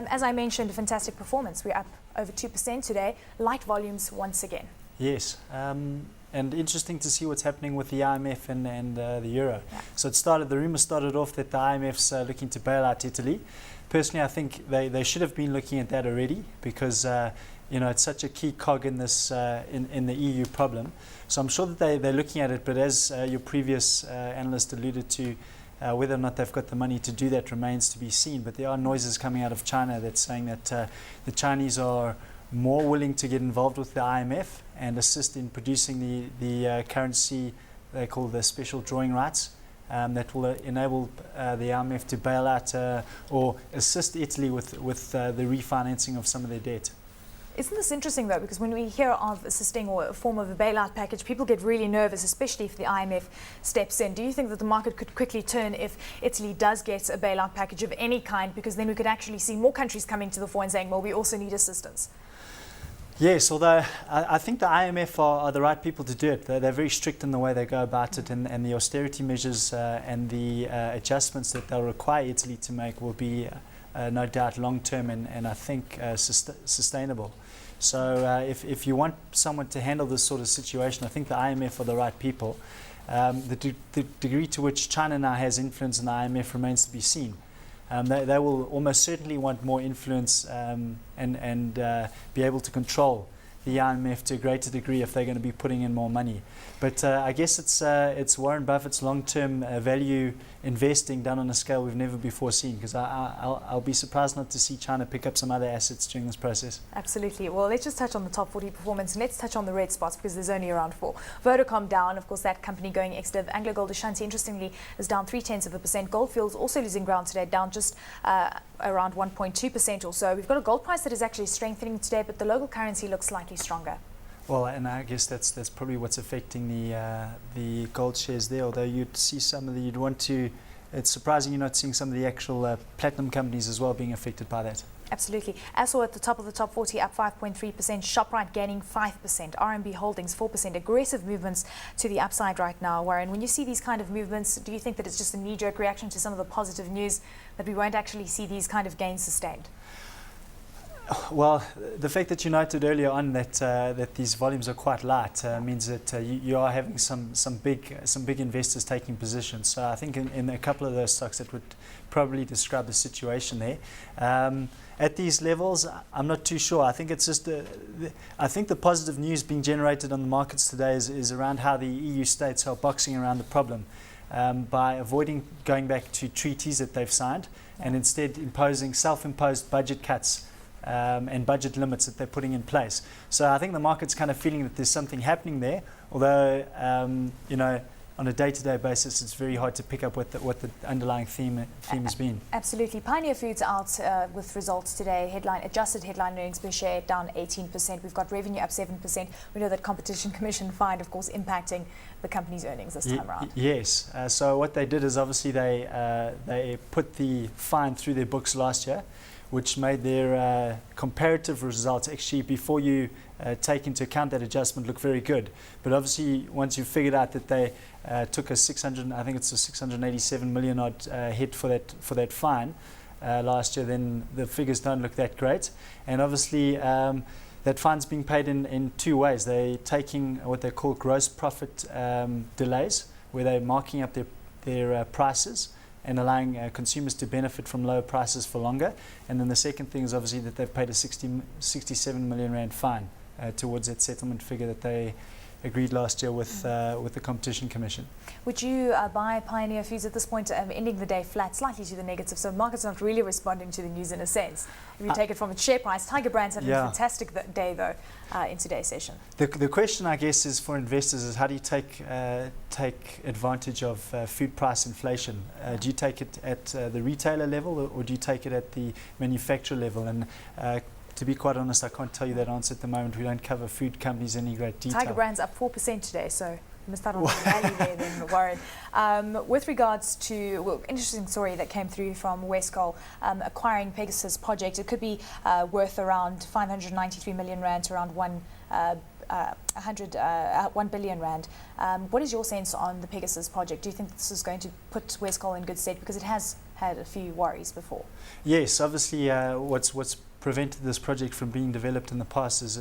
As I mentioned, a fantastic performance. We're up over 2% today. Light volumes once again. Yes, and interesting to see what's happening with the IMF and the euro. Yeah. So the rumor started off that the IMF's looking to bail out Italy. Personally, I think they should have been looking at that already because it's such a key cog in this in the EU problem. So I'm sure that they're looking at it, but as your previous analyst alluded to, whether or not they've got the money to do that remains to be seen. But there are noises coming out of China that's saying that the Chinese are more willing to get involved with the IMF and assist in producing the currency they call the special drawing rights that will enable the IMF to bail out or assist Italy with the refinancing of some of their debt. Isn't this interesting though, because when we hear of assisting or a form of a bailout package, people get really nervous, especially if the IMF steps in. Do you think that the market could quickly turn if Italy does get a bailout package of any kind, because then we could actually see more countries coming to the fore and saying, well, we also need assistance? Yes, although I think the IMF are the right people to do it. They're very strict in the way they go about it, and the austerity measures and the adjustments that they'll require Italy to make will be no doubt long-term and I think sustainable. So if you want someone to handle this sort of situation, I think the IMF are the right people. The degree to which China now has influence in the IMF remains to be seen. They will almost certainly want more influence and be able to control the IMF to a greater degree if they're going to be putting in more money. But I guess it's Warren Buffett's long-term value investing done on a scale we've never before seen, because I'll be surprised not to see China pick up some other assets during this process. Absolutely. Well, let's just touch on the top 40 performance, and let's touch on the red spots because there's only around 4. Vodacom down, of course, that company going ex-div. AngloGold Ashanti, interestingly, is down 0.3%. Goldfields also losing ground today, down just around 1.2% or so. We've got a gold price that is actually strengthening today, but the local currency looks slightly stronger. Well, and I guess that's probably what's affecting the gold shares there. Although you'd see you'd want to. It's surprising you're not seeing some of the actual platinum companies as well being affected by that. Absolutely. Assor at the top of the top 40, up 5.3%. Shoprite gaining 5%. RMB Holdings 4%. Aggressive movements to the upside right now. Warren, when you see these kind of movements, do you think that it's just a knee-jerk reaction to some of the positive news that we won't actually see these kind of gains sustained? Well, the fact that you noted earlier on that these volumes are quite light means that you are having some big investors taking positions. So I think in a couple of those stocks that would probably describe the situation there. At these levels, I'm not too sure. I think it's just I think the positive news being generated on the markets today is around how the EU states are boxing around the problem by avoiding going back to treaties that they've signed and instead imposing self-imposed budget cuts. And budget limits that they're putting in place. So I think the market's kind of feeling that there's something happening there, although on a day-to-day basis it's very hard to pick up what the underlying theme has been. Absolutely. Pioneer Foods out with results today. Adjusted headline earnings per share down 18%. We've got revenue up 7%. We know that Competition Commission fine, of course, impacting the company's earnings this time around. Yes. So what they did is obviously they put the fine through their books last year, which made their comparative results actually, before you take into account that adjustment, look very good. But obviously, once you figured out that they took a 687 million odd hit for that fine last year, then the figures don't look that great. And obviously, that fine's being paid in 2 ways. They're taking what they call gross profit delays, where they're marking up their prices and allowing consumers to benefit from lower prices for longer. And then the second thing is obviously that they've paid a 67 million rand fine towards that settlement figure that they agreed last year with the Competition Commission. Would you buy Pioneer Foods at this point, ending the day flat, slightly to the negative? So the market's not really responding to the news in a sense. If you take it from its share price, Tiger Brands had a fantastic day though in today's session. The question, I guess, is for investors is how do you take advantage of food price inflation? Do you take it at the retailer level or do you take it at the manufacturer level? And to be quite honest, I can't tell you that answer at the moment. We don't cover food companies in any great detail. Tiger Brands up 4% today, so you must start on the value there then, Warren. With regards to, interesting story that came through from Westcoal, acquiring Pegasus project. It could be worth around 593 million rand to around 1 billion rand. What is your sense on the Pegasus project? Do you think this is going to put Westcoal in good stead? Because it has had a few worries before. Yes, obviously, what's prevented this project from being developed in the past is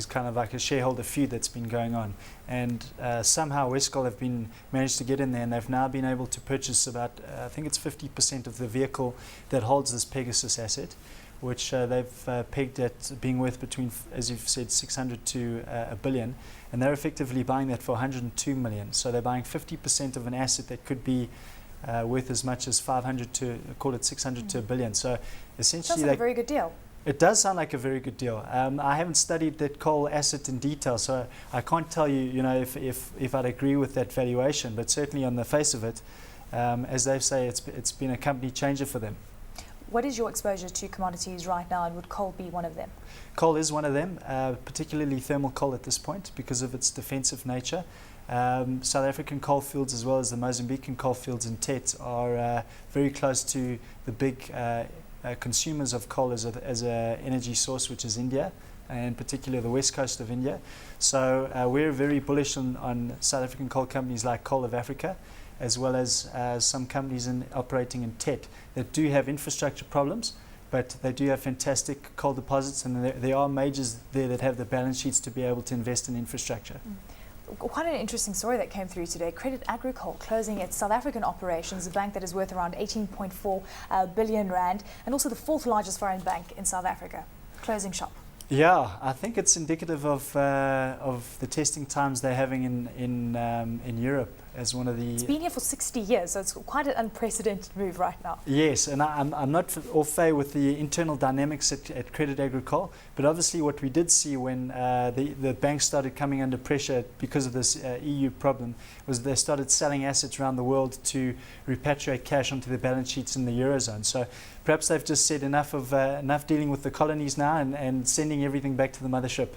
kind of like a shareholder feud that's been going on, and somehow Westcoal have been managed to get in there, and they've now been able to purchase about I think it's 50% of the vehicle that holds this Pegasus asset, which they've pegged at being worth between, as you've said, 600 to a billion, and they're effectively buying that for 102 million. So they're buying 50% of an asset that could be worth as much as 500 to, call it 600 to a billion. So essentially, sounds like a very good deal. It does sound like a very good deal. I haven't studied that coal asset in detail, so I can't tell you, if I'd agree with that valuation. But certainly on the face of it, as they say, it's been a company changer for them. What is your exposure to commodities right now, and would coal be one of them? Coal is one of them, particularly thermal coal at this point because of its defensive nature. South African coal fields as well as the Mozambican coal fields in Tet are very close to the big consumers of coal as a energy source, which is India, and in particular the west coast of India. So we're very bullish on South African coal companies like Coal of Africa, as well as some companies operating in Tet that do have infrastructure problems, but they do have fantastic coal deposits, and there are majors there that have the balance sheets to be able to invest in infrastructure. Quite an interesting story that came through today. Credit Agricole closing its South African operations, a bank that is worth around 18.4 billion rand, and also the fourth largest foreign bank in South Africa, closing shop. Yeah, I think it's indicative of the testing times they're having in Europe as one of the. It's been here for 60 years, so it's quite an unprecedented move right now. Yes, and I'm not au fait with the internal dynamics at Credit Agricole, but obviously what we did see when the banks started coming under pressure because of this EU problem was they started selling assets around the world to repatriate cash onto their balance sheets in the Eurozone. So perhaps they've just said enough dealing with the colonies now and sending everything back to the mothership.